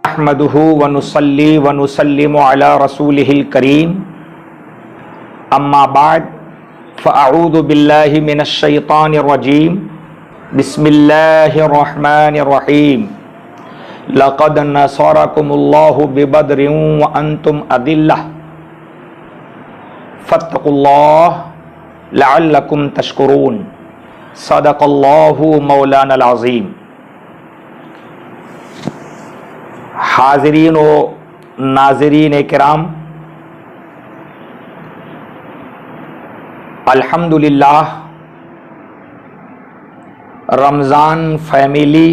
नहमदुहु व नुसल्ली व नुसल्लिमु अला रसूलिहिल करीम अम्मा बाद फ़अऊज़ु बिल्लाहि मिनश शैतानिर रजीम बिस्मिल्लाहिर रहमानिर रहीम लक़द नसरकुमुल्लाहु बिबद्रिन व अंतुम अदिल्लह फत्तक़ुल्लाह लअल्लकुम तशकुरून सदक़ल्लाहु मौलानल अज़ीम। हाज़रीन व नाज़रीन किराम, अल्हम्दुलिल्लाह रमज़ान फैमिली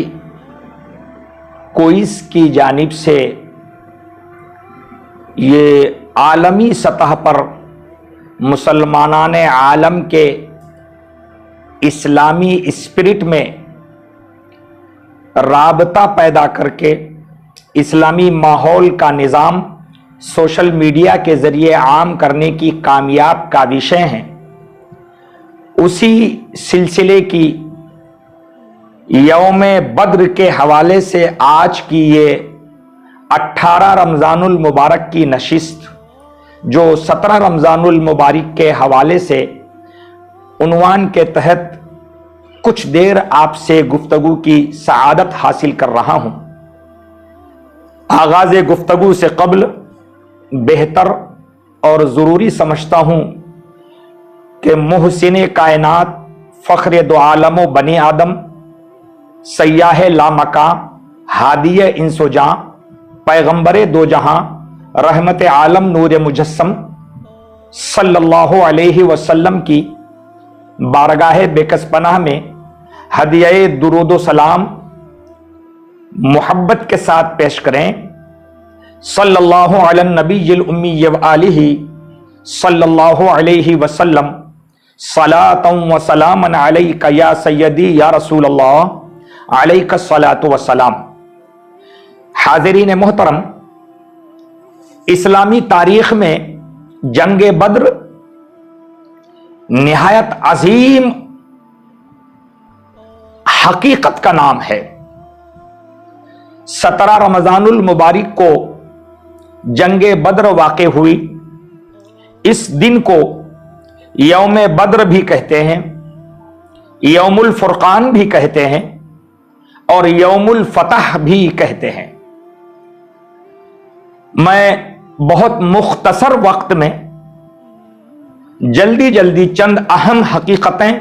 कोइस की जानिब से ये आलमी सतह पर मुसलमानान आलम के इस्लामी स्पिरिट में राबता पैदा करके इस्लामी माहौल का निज़ाम सोशल मीडिया के ज़रिए आम करने की कामयाब काविशें हैं। उसी सिलसिले की यौम बद्र के हवाले से आज की ये 18 रमज़ानुल मुबारक की नशिस्त, जो 17 रमज़ानुल मुबारक के हवाले से उन्वान के तहत कुछ देर आपसे गुफ्तगू की सआदत हासिल कर रहा हूँ। आगाज़ गुफ्तगू से क़ब्ल बेहतर और ज़रूरी समझता हूँ कि मुहसिन कायनात, फ़ख्र दो आलम व बनी आदम, सय्याह लामका, हादिय इंसो जां, पैगम्बर दो जहां, रहमत आलम नूर मुजस्सम सल्लल्लाहु अलैहि वसल्लम की बारगाह बेकस पनाह में हदिया दुरूद सलाम मोहब्बत के साथ पेश करें। सल्लल्लाहु अलन नबीय्यिल उम्मी व आलिही सल्लल्लाहु अलैहि वसल्लम सलातन व सलामन अलैका या सय्यदी या रसूल अल्लाह अलैका सलातु व सलाम। हाज़रीन मोहतरम, इस्लामी तारीख में जंग बद्र निहायत अजीम हकीकत का नाम है। 17 रमज़ानुल मुबारक को जंगे बद्र वाक़े हुई। इस दिन को यौम बद्र भी कहते हैं, यौमुल फुरकान भी कहते हैं और यौमुल फतह भी कहते हैं। मैं बहुत मुख्तसर वक्त में जल्दी चंद अहम हकीकतें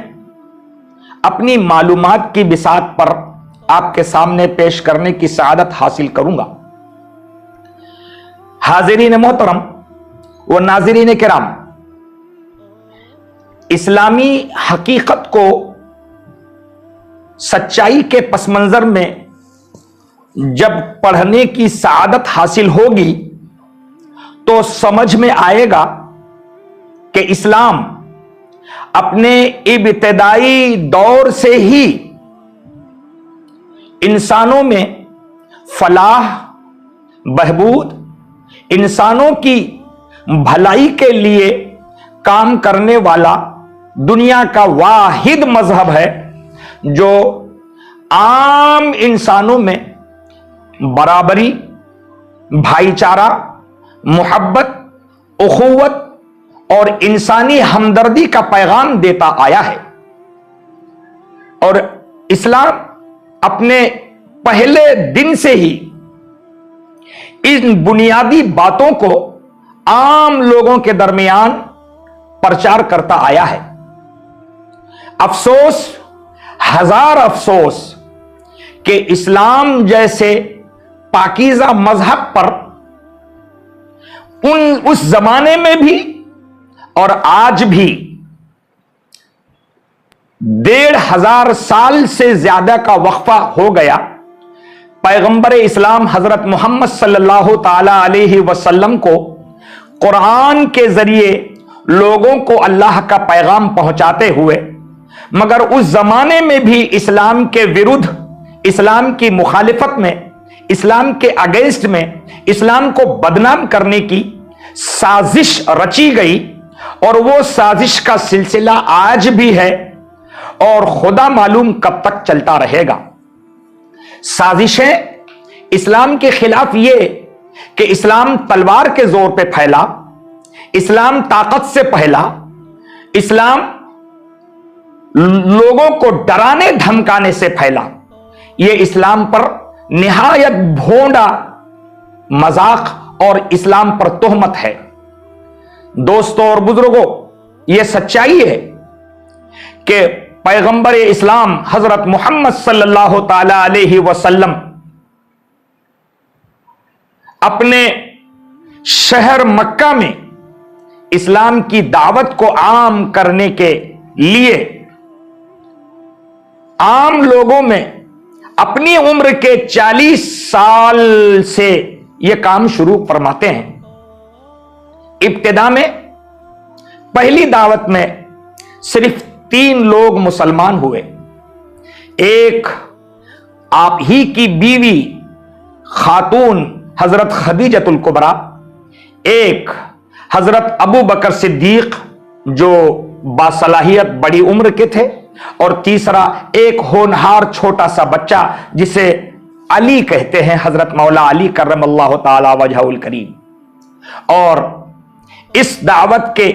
अपनी मालूमात की बिसात पर आपके सामने पेश करने की सआदत हासिल करूंगा। हाज़रीन मोहतरम व नाज़रीन किराम, इस्लामी हकीकत को सच्चाई के पस मंजर में जब पढ़ने की सआदत हासिल होगी तो समझ में आएगा कि इस्लाम अपने इब्तिदाई दौर से ही इंसानों में फलाह, बहबूद, इंसानों की भलाई के लिए काम करने वाला दुनिया का वाहिद मजहब है जो आम इंसानों में बराबरी, भाईचारा, मोहब्बत, उखुवत और इंसानी हमदर्दी का पैगाम देता आया है। और इस्लाम अपने पहले दिन से ही इन बुनियादी बातों को आम लोगों के दरमियान प्रचार करता आया है। अफसोस, हजार अफसोस कि इस्लाम जैसे पाकीज़ा मजहब पर उस जमाने में भी और आज भी 1500 साल से ज्यादा का वक्फा हो गया। पैगंबर इस्लाम हजरत मोहम्मद सल्लल्लाहु ताला अलैहि वसल्लम को कुरान के जरिए लोगों को अल्लाह का पैगाम पहुंचाते हुए, मगर उस जमाने में भी इस्लाम के विरुद्ध, इस्लाम की मुखालिफत में, इस्लाम के अगेंस्ट में इस्लाम को बदनाम करने की साजिश रची गई। और वो साजिश का सिलसिला आज भी है और खुदा मालूम कब तक चलता रहेगा। साजिशें इस्लाम के खिलाफ ये कि इस्लाम तलवार के जोर पे फैला, इस्लाम ताकत से फैला, इस्लाम लोगों को डराने धमकाने से फैला। ये इस्लाम पर निहायत भोंडा मजाक और इस्लाम पर तोहमत है। दोस्तों और बुजुर्गों, यह सच्चाई है कि पैगंबर इस्लाम हजरत मोहम्मद सल्लल्लाहु ताला अलैहि वसल्लम अपने शहर मक्का में इस्लाम की दावत को आम करने के लिए आम लोगों में अपनी उम्र के 40 साल से यह काम शुरू फरमाते हैं। इब्तिदा में पहली दावत में सिर्फ 3 लोग मुसलमान हुए। एक आप ही की बीवी खातून हजरत खदीजतुल कुबरा, एक हजरत अबू बकर सिद्दीक जो बासलाहियत बड़ी उम्र के थे, और तीसरा एक होनहार छोटा सा बच्चा जिसे अली कहते हैं, हजरत मौला अली करमल्लाहु ताला वजहुल करीम। और इस दावत के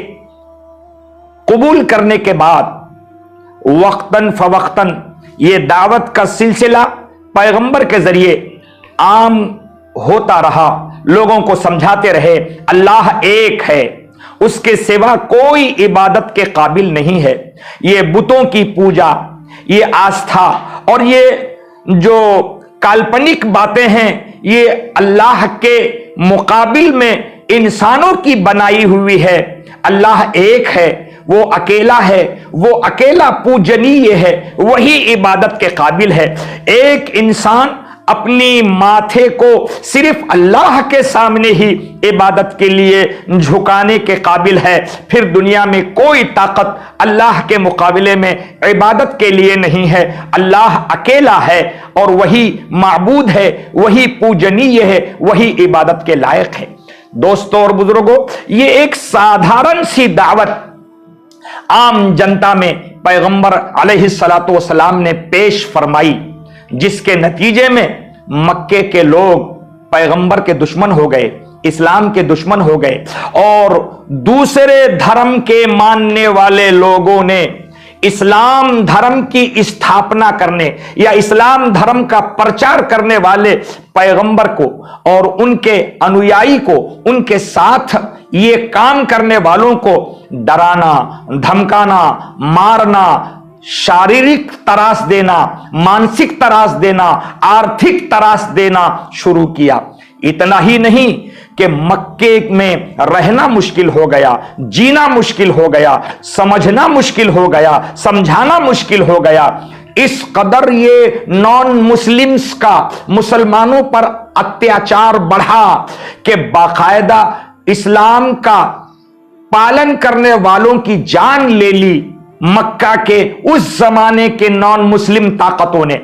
कबूल करने के बाद वक्तन फवक्तन ये दावत का सिलसिला पैगंबर के जरिए आम होता रहा। लोगों को समझाते रहे अल्लाह एक है, उसके सिवा कोई इबादत के काबिल नहीं है। ये बुतों की पूजा, ये आस्था और ये जो काल्पनिक बातें हैं, ये अल्लाह के मुकाबिल में इंसानों की बनाई हुई है। अल्लाह एक है, वो अकेला है, वो अकेला पूजनीय है, वही इबादत के काबिल है। एक इंसान अपनी माथे को सिर्फ अल्लाह के सामने ही इबादत के लिए झुकाने के काबिल है, फिर दुनिया में कोई ताकत अल्लाह के मुकाबले में इबादत के लिए नहीं है। अल्लाह अकेला है और वही माबूद है, वही पूजनीय है, वही इबादत के लायक है। दोस्तों और बुजुर्गों, ये एक साधारण सी दावत आम जनता में पैगंबर अलैहिस्सलातु वस्सलाम ने पेश फरमाई, जिसके नतीजे में मक्के के लोग पैगंबर के दुश्मन हो गए, इस्लाम के दुश्मन हो गए, और दूसरे धर्म के मानने वाले लोगों ने इस्लाम धर्म की स्थापना करने या इस्लाम धर्म का प्रचार करने वाले पैगंबर को और उनके अनुयायी को, उनके साथ ये काम करने वालों को डराना, धमकाना, मारना, शारीरिक तरास देना, मानसिक तरास देना, आर्थिक तरास देना शुरू किया। इतना ही नहीं कि मक्के में रहना मुश्किल हो गया, जीना मुश्किल हो गया, समझना मुश्किल हो गया, समझाना मुश्किल हो गया। इस कदर ये नॉन मुस्लिम्स का मुसलमानों पर अत्याचार बढ़ा कि बाकायदा इस्लाम का पालन करने वालों की जान ले ली मक्का के उस जमाने के नॉन मुस्लिम ताकतों ने।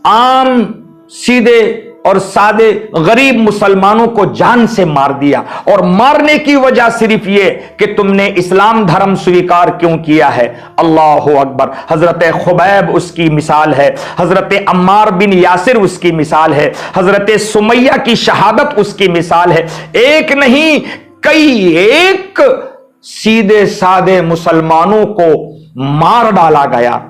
आम सीधे और सादे गरीब मुसलमानों को जान से मार दिया, और मारने की वजह सिर्फ ये कि तुमने इस्लाम धर्म स्वीकार क्यों किया है। अल्लाहु अकबर। हजरत खुबैब उसकी मिसाल है, हजरत अम्मार बिन यासिर उसकी मिसाल है, हजरत सुमैया की शहादत उसकी मिसाल है। एक नहीं कई एक सीधे सादे मुसलमानों को मार डाला गया।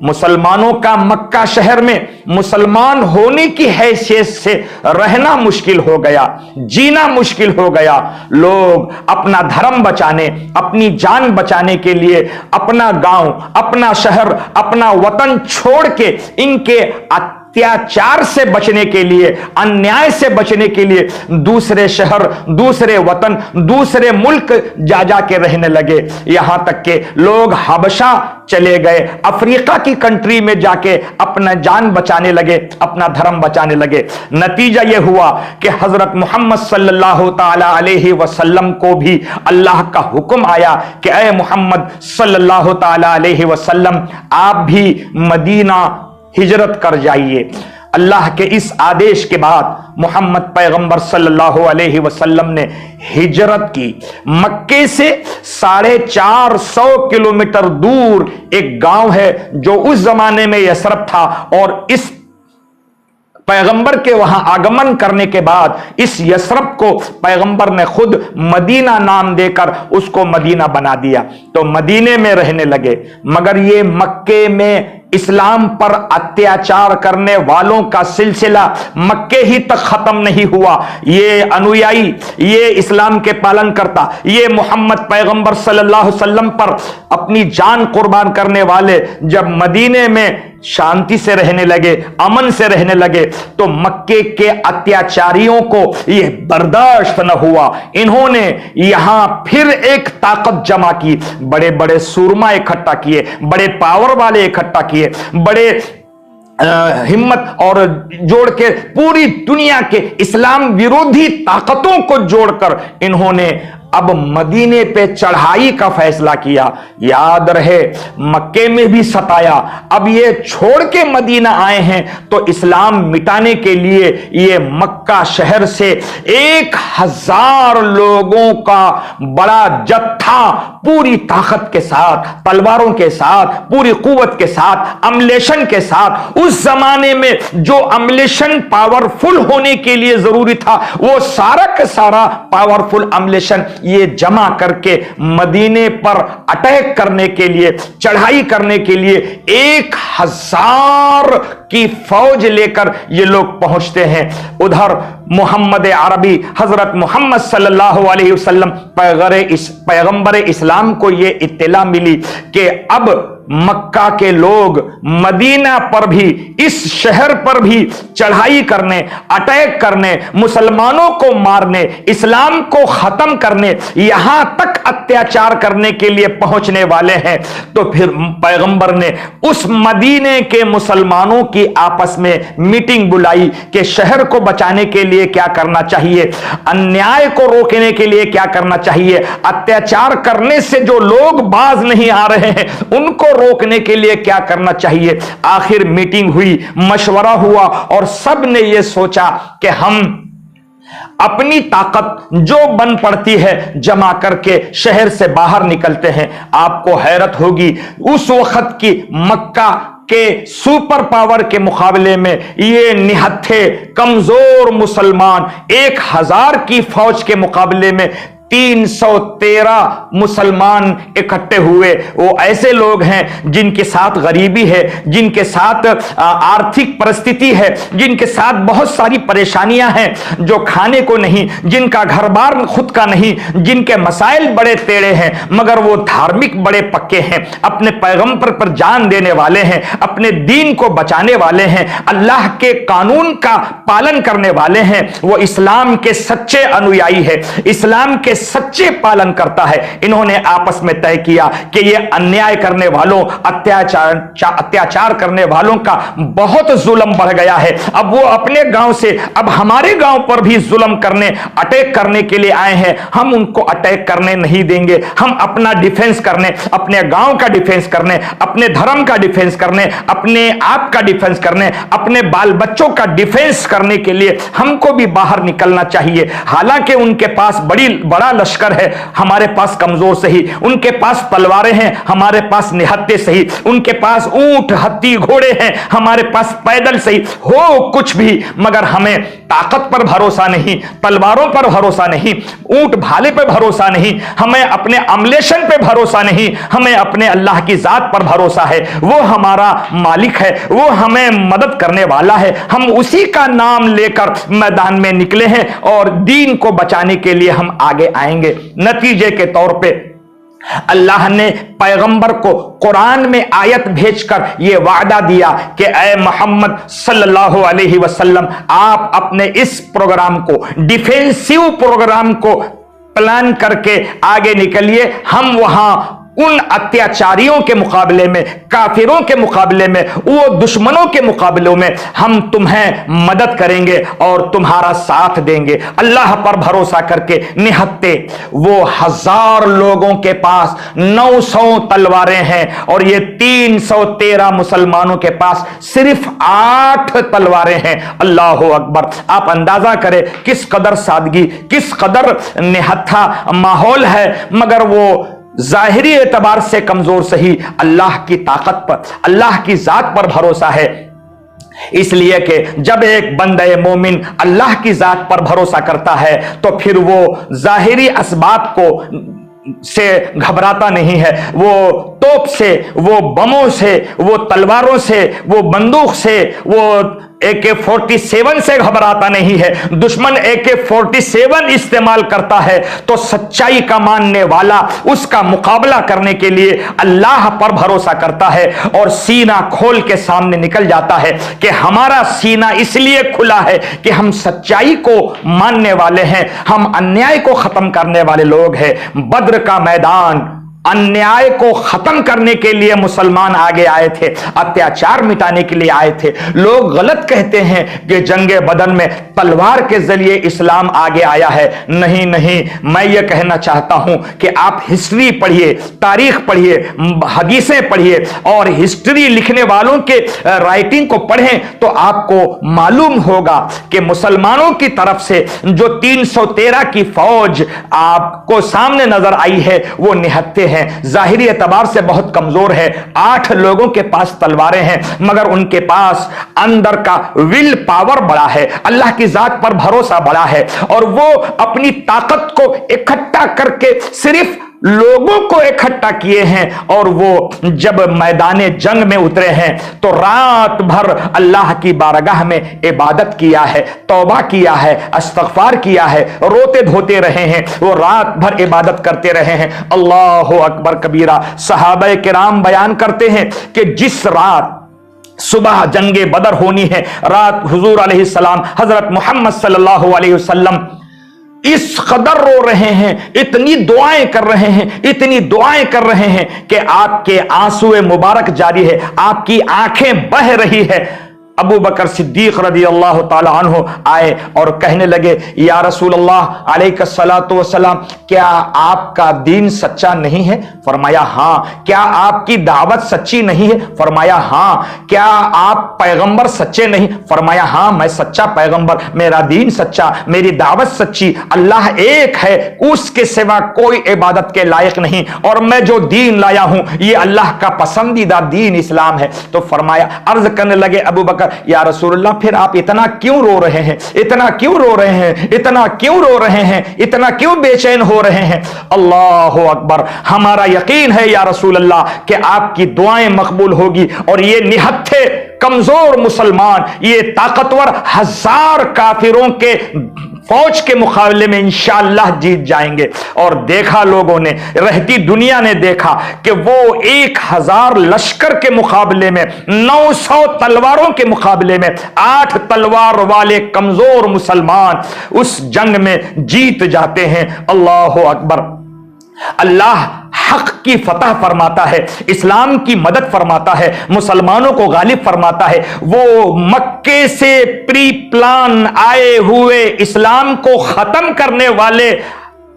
मुसलमानों का मक्का शहर में मुसलमान होने की हैसियत से रहना मुश्किल हो गया, जीना मुश्किल हो गया। लोग अपना धर्म बचाने, अपनी जान बचाने के लिए अपना गांव, अपना शहर, अपना वतन छोड़ के इनके अत्याचार से बचने के लिए, अन्याय से बचने के लिए दूसरे शहर, दूसरे वतन, दूसरे मुल्क जा जा के रहने लगे। यहां तक के लोग हबशा चले गए, अफ्रीका की कंट्री में जाके अपना जान बचाने लगे, अपना धर्म बचाने लगे। नतीजा यह हुआ कि हजरत मोहम्मद सल्लल्लाहु ताला अलैहि वसल्लम को भी अल्लाह का हुक्म आया कि ऐ मोहम्मद सल्लल्लाहु ताला अलैहि वसल्लम, आप भी मदीना हिजरत कर जाइए। अल्लाह के इस आदेश के बाद मोहम्मद पैगंबर सल्लल्लाहु अलैहि वसल्लम ने हिजरत की। मक्के से 450 किलोमीटर दूर एक गांव है जो उस जमाने में यसरब था, और इस पैगंबर के वहां आगमन करने के बाद इस यसरब को पैगंबर ने खुद मदीना नाम देकर उसको मदीना बना दिया। तो मदीने में रहने लगे, मगर ये मक्के में इस्लाम पर अत्याचार करने वालों का सिलसिला मक्के ही तक खत्म नहीं हुआ। ये अनुयायी, ये इस्लाम के पालन करता, ये मोहम्मद पैगंबर सल्लल्लाहु अलैहि वसल्लम पर अपनी जान कुर्बान करने वाले जब मदीने में शांति से रहने लगे, अमन से रहने लगे, तो मक्के के अत्याचारियों को यह बर्दाश्त न हुआ। इन्होंने यहां फिर एक ताकत जमा की, बड़े बड़े सूरमा इकट्ठा किए, बड़े पावर वाले इकट्ठा किए, बड़े हिम्मत और जोड़ के पूरी दुनिया के इस्लाम विरोधी ताकतों को जोड़कर इन्होंने अब मदीने पे चढ़ाई का फैसला किया। याद रहे मक्के में भी सताया, अब ये छोड़ के मदीना आए हैं तो इस्लाम मिटाने के लिए ये मक्का शहर से 1000 लोगों का बड़ा जत्था पूरी ताकत के साथ, तलवारों के साथ, पूरी कुव्वत के साथ, अम्लेशन के साथ, उस जमाने में जो अम्लेशन पावरफुल होने के लिए जरूरी था वो सारा का सारा पावरफुल अम्लेशन ये जमा करके मदीने पर अटैक करने के लिए, चढ़ाई करने के लिए 1000 की फौज लेकर ये लोग पहुंचते हैं। उधर मोहम्मद अरबी हजरत मोहम्मद सल्लल्लाहु अलैहि वसल्लम पैगंबर इस्लाम को ये इत्तला मिली कि अब मक्का के लोग मदीना पर भी, इस शहर पर भी चढ़ाई करने, अटैक करने, मुसलमानों को मारने, इस्लाम को खत्म करने, यहां तक अत्याचार करने के लिए पहुंचने वाले हैं। तो फिर पैगंबर ने उस मदीने के मुसलमानों की आपस में मीटिंग बुलाई कि शहर को बचाने के लिए क्या करना चाहिए, अन्याय को रोकने के लिए क्या करना चाहिए, अत्याचार करने से जो लोग बाज नहीं आ रहे हैं उनको रोकने के लिए क्या करना चाहिए। आखिर मीटिंग हुई, मशवरा हुआ और सब ने यह सोचा कि हम अपनी ताकत जो बन पड़ती है जमा करके शहर से बाहर निकलते हैं। आपको हैरत होगी उस वक्त की मक्का के सुपर पावर के मुकाबले में ये निहत्थे कमजोर मुसलमान 1000 की फौज के मुकाबले में 313 मुसलमान इकट्ठे हुए। वो ऐसे लोग हैं जिनके साथ गरीबी है, जिनके साथ आर्थिक परिस्थिति है, जिनके साथ बहुत सारी परेशानियां हैं, जो खाने को नहीं, जिनका घर बार खुद का नहीं, जिनके मसाइल बड़े टेढ़े हैं, मगर वो धार्मिक बड़े पक्के हैं, अपने पैगंबर पर जान देने वाले हैं, अपने दीन को बचाने वाले हैं, अल्लाह के कानून का पालन करने वाले हैं। वो इस्लाम के सच्चे अनुयायी है, इस्लाम के सच्चे पालन करता है। इन्होंने आपस में तय किया कि ये अन्याय करने वालों, अत्याचार करने वालों का बहुत जुल्म बढ़ गया है। अब वो अपने गांव से अब हमारे गांव पर भी जुल्म करने, अटैक करने के लिए आए हैं। हम उनको अटैक करने नहीं देंगे। हम अपना डिफेंस करने, अपने गांव का डिफेंस करने, अपने धर्म का डिफेंस करने, अपने आप का डिफेंस करने, अपने बाल बच्चों का डिफेंस करने के लिए हमको भी बाहर निकलना चाहिए। हालांकि उनके पास बड़ा लश्कर है, हमारे पास कमजोर सही, उनके पास तलवारें हैं, हमारे पास निहत्थे सही, उनके पास ऊंट हत्ती घोड़े हैं, हमारे पास पैदल सही, हो कुछ भी, मगर हमें ताकत पर भरोसा नहीं, तलवारों पर भरोसा नहीं, ऊंट भाले पर भरोसा नहीं, हमें अपने अम्लेशन पे भरोसा नहीं, हमें अपने अल्लाह की जात पर भरोसा है। वो हमारा मालिक है, वो हमें मदद करने वाला है। हम उसी का नाम लेकर मैदान में निकले हैं और दीन को बचाने के लिए हम आगे आएंगे। नतीजे के तौर पे अल्लाह ने पैगंबर को कुरान में आयत भेजकर यह वादा दिया कि ऐ मोहम्मद सल्लल्लाहु अलैहि वसल्लम, आप अपने इस प्रोग्राम को, डिफेंसिव प्रोग्राम को प्लान करके आगे निकलिए। हम वहां उन अत्याचारियों के मुकाबले में, काफिरों के मुकाबले में, वो दुश्मनों के मुकाबलों में हम तुम्हें मदद करेंगे और तुम्हारा साथ देंगे। अल्लाह पर भरोसा करके निहत्ते वो 1000 लोगों के पास 900 तलवारें हैं और ये 313 मुसलमानों के पास सिर्फ 8 तलवारें हैं। अल्लाह अकबर। आप अंदाजा करें किस कदर सादगी, किस कदर निहत्था माहौल है, मगर वो जाहिरी एतबार से कमजोर सही, अल्लाह की ताकत पर, अल्लाह की जात पर भरोसा है। इसलिए कि जब एक बंदे मोमिन अल्लाह की जात पर भरोसा करता है तो फिर वो जाहिरी असबाब को से घबराता नहीं है। वो तोप से, वो बमों से, वो तलवारों से, वो बंदूक से, वो AK-47 से घबराता नहीं है। दुश्मन AK-47 इस्तेमाल करता है तो सच्चाई का मानने वाला उसका मुकाबला करने के लिए अल्लाह पर भरोसा करता है और सीना खोल के सामने निकल जाता है कि हमारा सीना इसलिए खुला है कि हम सच्चाई को मानने वाले हैं, हम अन्याय को खत्म करने वाले लोग हैं। बद्र का मैदान अन्याय को खत्म करने के लिए मुसलमान आगे आए थे, अत्याचार मिटाने के लिए आए थे। लोग गलत कहते हैं कि जंगे बदर में तलवार के जरिए इस्लाम आगे आया है। नहीं नहीं, मैं ये कहना चाहता हूं कि आप हिस्ट्री पढ़िए, तारीख पढ़िए, हदीसें पढ़िए और हिस्ट्री लिखने वालों के राइटिंग को पढ़ें तो आपको मालूम होगा कि मुसलमानों की तरफ से जो 313 की फौज आपको सामने नजर आई है वो निहत्थे हैं, जाहिरी एतबार से बहुत कमजोर है। 8 लोगों के पास तलवारें हैं मगर उनके पास अंदर का विल पावर बड़ा है, अल्लाह की जात पर भरोसा बड़ा है और वो अपनी ताकत को इकट्ठा करके सिर्फ लोगों को इकट्ठा किए हैं और वो जब मैदाने जंग में उतरे हैं तो रात भर अल्लाह की बारगाह में इबादत किया है, तौबा किया है, इस्तग़फ़ार किया है, रोते धोते रहे हैं, वो रात भर इबादत करते रहे हैं। अल्लाहु अकबर कबीरा। सहाबा किराम बयान करते हैं कि जिस रात सुबह जंगे बदर होनी है, रात हुजूर अलैहिस्सलाम हजरत मोहम्मद सल्लल्लाहु अलैहि वसल्लम इस कदर रो रहे हैं, इतनी दुआएं कर रहे हैं, इतनी दुआएं कर रहे हैं कि आपके आंसुए मुबारक जारी है, आपकी आंखें बह रही है। अबू बकर सिद्दीक रज़ी अल्लाह ताला अन्हु आए और कहने लगे, या रसूल अल्लाह अलैहिस्सलातु वस्सलाम, क्या आपका दीन सच्चा नहीं है? फरमाया हाँ। क्या आपकी दावत सच्ची नहीं है? फरमाया हाँ। क्या आप पैगंबर सच्चे नहीं? फरमाया हाँ, मैं सच्चा पैगंबर, मेरा दीन सच्चा, मेरी दावत सच्ची, अल्लाह एक है, उसके सिवा कोई इबादत के लायक नहीं और मैं जो दीन लाया हूं ये अल्लाह का पसंदीदा दीन इस्लाम है। तो फरमाया, अर्ज करने लगे अबू बकर, या रसूलुल्लाह फिर आप इतना क्यों रो रहे हैं, इतना क्यों रो रहे हैं, इतना क्यों रो रहे हैं, इतना क्यों बेचैन हो रहे हैं? अल्लाहु अकबर, हमारा यकीन है या रसूलुल्लाह कि आपकी दुआएं मकबूल होगी और ये निहत्थे कमजोर मुसलमान ये ताकतवर 1000 काफिरों के फौज के मुकाबले में इंशाअल्लाह जीत जाएंगे। और देखा लोगों ने, रहती दुनिया ने देखा कि वो 1000 लश्कर के मुकाबले में 900 तलवारों के मुकाबले में 8 तलवार वाले कमजोर मुसलमान उस जंग में जीत जाते हैं। अल्लाह अकबर। अल्लाह हक की फतह फरमाता है, इस्लाम की मदद फरमाता है, मुसलमानों को गालिब फरमाता है। वो मक्के से प्री प्लान आए हुए इस्लाम को खत्म करने वाले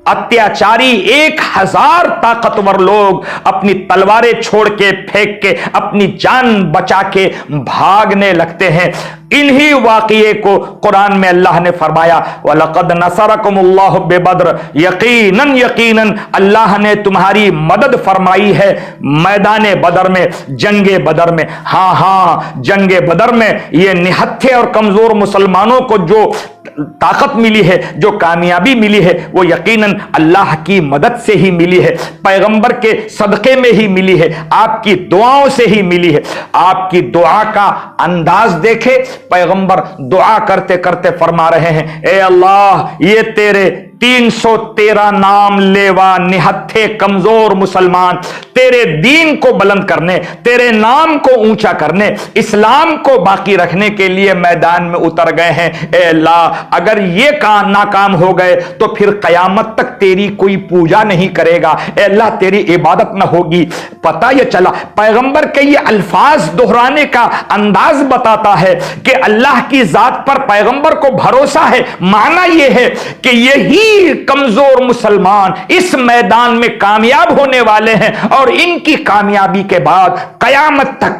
अत्याचारी 1000 ताकतवर लोग अपनी तलवारें छोड़ के फेंक के अपनी जान बचा के भागने लगते हैं। इन्हीं वाक़ये को कुरान में अल्लाह ने फरमाया, वलक़द नसरकुमुल्लाहु बिबद्र, यकीनन यकीनन अल्लाह ने तुम्हारी मदद फरमाई है मैदान बदर में, जंगे बदर में। हाँ हाँ, जंगे बदर में ये निहत्थे और कमजोर मुसलमानों को जो ताकत मिली है, जो कामयाबी मिली है, वो यकीनन अल्लाह की मदद से ही मिली है, पैगंबर के सदक़े में ही मिली है, आपकी दुआओं से ही मिली है। आपकी दुआ का अंदाज देखे, पैगंबर दुआ करते करते फरमा रहे हैं, ए अल्लाह, ये तेरे 313 नाम लेवा निहत्थे कमजोर मुसलमान तेरे दीन को बुलंद करने, तेरे नाम को ऊंचा करने, इस्लाम को बाकी रखने के लिए मैदान में उतर गए हैं। ए अल्लाह, अगर ये काम नाकाम हो गए तो फिर कयामत तक तेरी कोई पूजा नहीं करेगा। ए अल्लाह, तेरी इबादत ना होगी। पता ये चला, पैगंबर के ये अल्फाज दोहराने का अंदाज बताता है कि अल्लाह की जात पर पैगंबर को भरोसा है। माना यह है कि यही कमजोर मुसलमान इस मैदान में कामयाब होने वाले हैं और इनकी कामयाबी के बाद कयामत तक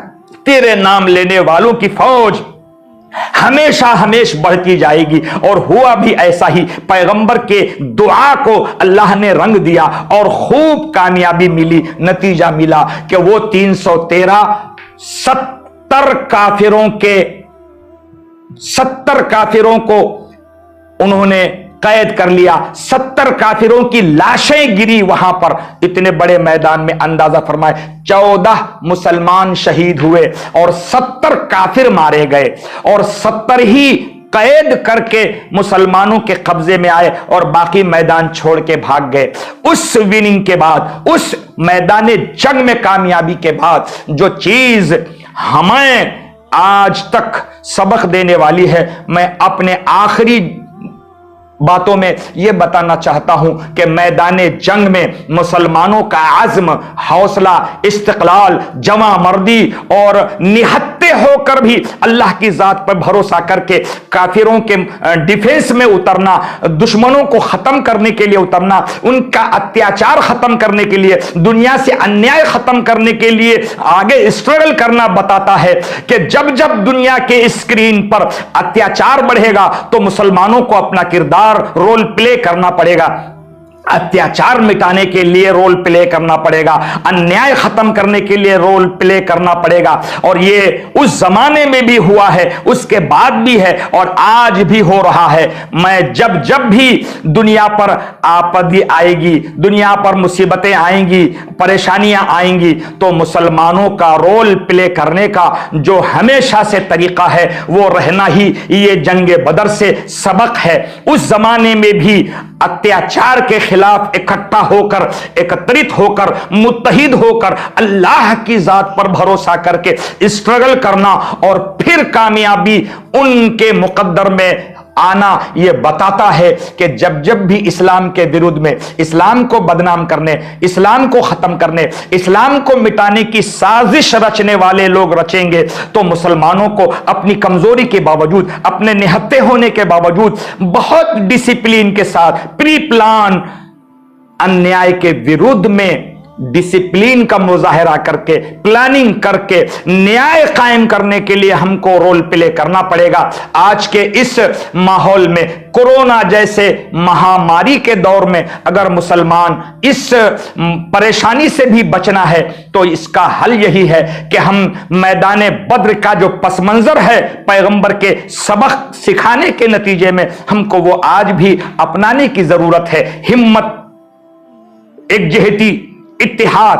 तेरे नाम लेने वालों की फौज हमेशा हमेशा बढ़ती जाएगी। और हुआ भी ऐसा ही, पैगंबर के दुआ को अल्लाह ने रंग दिया और खूब कामयाबी मिली। नतीजा मिला कि वो 313 70 काफिरों के 70 काफिरों को उन्होंने कैद कर लिया, 70 काफिरों की लाशें गिरी वहां पर। इतने बड़े मैदान में अंदाजा फरमाए 14 मुसलमान शहीद हुए और 70 काफिर मारे गए, और 70 ही कैद करके मुसलमानों के कब्जे में आए और बाकी मैदान छोड़ के भाग गए। उस विनिंग के बाद, उस मैदान जंग में कामयाबी के बाद जो चीज हमें आज तक सबक देने वाली है, मैं अपने आखिरी बातों में यह बताना चाहता हूं कि मैदान जंग में मुसलमानों का आज़्म, हौसला, इस्तिक़लाल, जमा मर्दी और निहत्ते होकर भी अल्लाह की जात पर भरोसा करके काफिरों के डिफेंस में उतरना, दुश्मनों को खत्म करने के लिए उतरना, उनका अत्याचार खत्म करने के लिए, दुनिया से अन्याय खत्म करने के लिए आगे स्ट्रगल करना बताता है कि जब जब दुनिया के स्क्रीन पर अत्याचार बढ़ेगा तो मुसलमानों को अपना किरदार रोल प्ले करना पड़ेगा। अत्याचार मिटाने के लिए रोल प्ले करना पड़ेगा, अन्याय खत्म करने के लिए रोल प्ले करना पड़ेगा। और ये उस जमाने में भी हुआ है, उसके बाद भी है और आज भी हो रहा है। मैं जब जब भी दुनिया पर आपत्ति आएगी, दुनिया पर मुसीबतें आएंगी, परेशानियां आएंगी, तो मुसलमानों का रोल प्ले करने का जो हमेशा से तरीका है वो रहना ही ये जंगे बदर से सबक है। उस जमाने में भी अत्याचार के खिलाफ इकट्ठा होकर, एकत्रित होकर, मुत्तहिद होकर अल्लाह की जात पर भरोसा करके स्ट्रगल करना और फिर कामयाबी उनके मुकद्दर में आना, यह बताता है कि जब जब भी इस्लाम के विरुद्ध में, इस्लाम को बदनाम करने, इस्लाम को खत्म करने, इस्लाम को मिटाने की साजिश रचने वाले लोग रचेंगे तो मुसलमानों को अपनी कमजोरी के बावजूद, अपने निहत्ते होने के बावजूद बहुत डिसिप्लिन के साथ प्री प्लान अन्याय के विरुद्ध में डिसिप्लिन का मुजाहरा करके, प्लानिंग करके न्याय कायम करने के लिए हमको रोल प्ले करना पड़ेगा। आज के इस माहौल में, कोरोना जैसे महामारी के दौर में अगर मुसलमान इस परेशानी से भी बचना है तो इसका हल यही है कि हम मैदान बद्र का जो पस मंजर है पैगंबर के सबक सिखाने के नतीजे में हमको वो आज भी अपनाने की जरूरत है। हिम्मत, एकजहती, इत्तिहाद,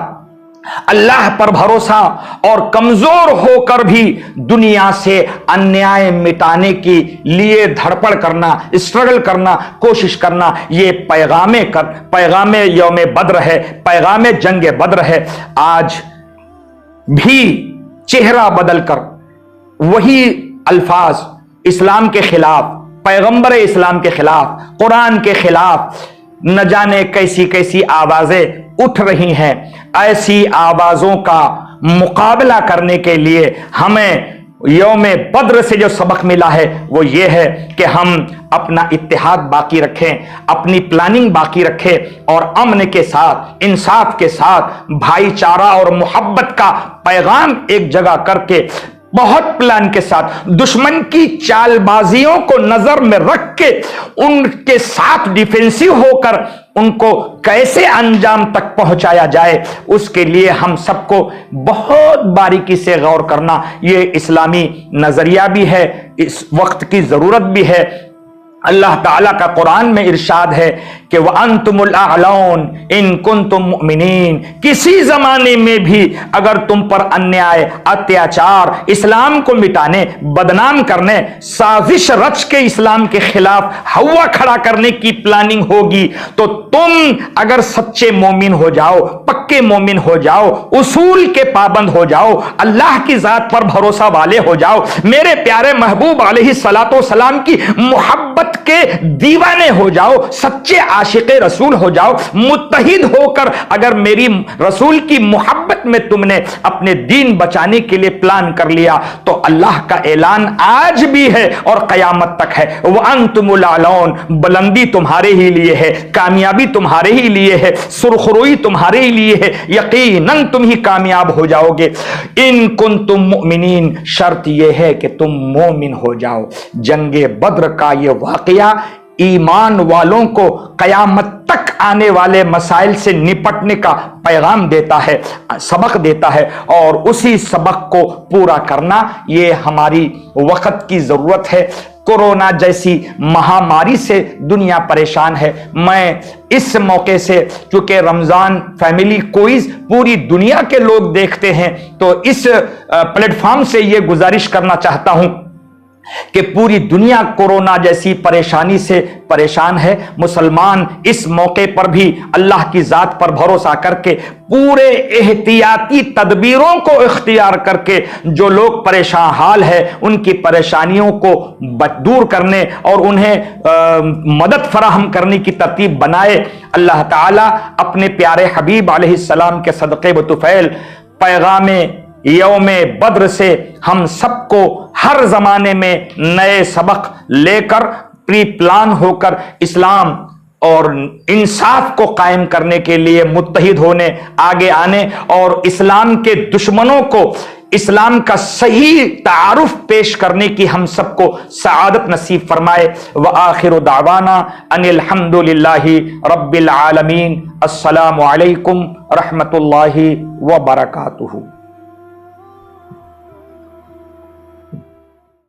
अल्लाह पर भरोसा और कमजोर होकर भी दुनिया से अन्याय मिटाने के लिए धड़पड़ करना, स्ट्रगल करना, कोशिश करना, ये पैगामे यौम बद्र है, पैगामे जंगे बद्र है। आज भी चेहरा बदलकर वही अल्फाज इस्लाम के खिलाफ, पैगंबर इस्लाम के खिलाफ, कुरान के खिलाफ न जाने कैसी कैसी आवाजें उठ रही हैं। ऐसी आवाजों का मुकाबला करने के लिए हमें यौम बद्र से जो सबक मिला है वो ये है कि हम अपना इत्तेहाद बाकी रखें, अपनी प्लानिंग बाकी रखें और अमन के साथ, इंसाफ के साथ, भाईचारा और मोहब्बत का पैगाम एक जगह करके बहुत प्लान के साथ दुश्मन की चालबाजियों को नजर में रख के उनके साथ डिफेंसिव होकर उनको कैसे अंजाम तक पहुंचाया जाए, उसके लिए हम सबको बहुत बारीकी से गौर करना ये इस्लामी नजरिया भी है, इस वक्त की जरूरत भी है। अल्लाह ताला का कुरान में इरशाद है कि वह अंतुमुल अअलौन इन कुंतुम मुमिनीन, किसी जमाने में भी अगर तुम पर अन्याय, अत्याचार, इस्लाम को मिटाने, बदनाम करने, साजिश रच के इस्लाम के खिलाफ हवा खड़ा करने की प्लानिंग होगी तो तुम अगर सच्चे मोमिन हो जाओ, पक्के मोमिन हो जाओ, उसूल के पाबंद हो जाओ, अल्लाह की जात पर भरोसा वाले हो जाओ, मेरे प्यारे महबूब अलैहिस्सलातो सलाम की मोहब्बत के दीवाने हो जाओ, सच्चे आशिक़े रसूल हो जाओ, मुत्तहिद होकर अगर मेरी रसूल की मोहब्बत में तुमने अपने दीन बचाने के लिए प्लान कर लिया तो अल्लाह का ऐलान आज भी है और कयामत तक है, वह अंतुमुल अअलौन, बुलंदी तुम्हारे ही लिए है, कामयाबी तुम्हारे ही लिए है, सुरखरुई तुम्हारे ही लिए है, यकीनन तुम ही कामयाब हो जाओगे। इन कुंतुम मुमिनीन, शर्त यह है कि तुम मोमिन हो जाओ। जंगे बद्र का यह वाकया ایمان والوں کو قیامت تک آنے والے مسائل سے نپٹنے کا پیغام دیتا ہے، سبق دیتا ہے، اور اسی سبق کو پورا کرنا یہ ہماری وقت کی ضرورت ہے۔ کورونا جیسی مہاماری سے دنیا پریشان ہے۔ میں اس موقع سے، چونکہ رمضان فیملی کوئز پوری دنیا کے لوگ دیکھتے ہیں، تو اس پلیٹ فارم سے یہ گزارش کرنا چاہتا ہوں کہ پوری دنیا کورونا جیسی پریشانی سے پریشان ہے۔ مسلمان اس موقع پر بھی اللہ کی ذات پر بھروسہ کر کے پورے احتیاطی تدبیروں کو اختیار کر کے جو لوگ پریشان حال ہے ان کی پریشانیوں کو دور کرنے اور انہیں مدد فراہم کرنے کی ترتیب بنائے۔ اللہ تعالیٰ اپنے پیارے حبیب علیہ السلام کے صدقے بطفیل پیغام یوم بدر سے ہم سب کو ہر زمانے میں نئے سبق لے کر پری پلان ہو کر اسلام اور انصاف کو قائم کرنے کے لیے متحد ہونے، آگے آنے، اور اسلام کے دشمنوں کو اسلام کا صحیح تعارف پیش کرنے کی ہم سب کو سعادت نصیب فرمائے۔ وآخر دعوانا ان الحمد للہ رب العالمین۔ السلام علیکم رحمت اللہ وبرکاتہ۔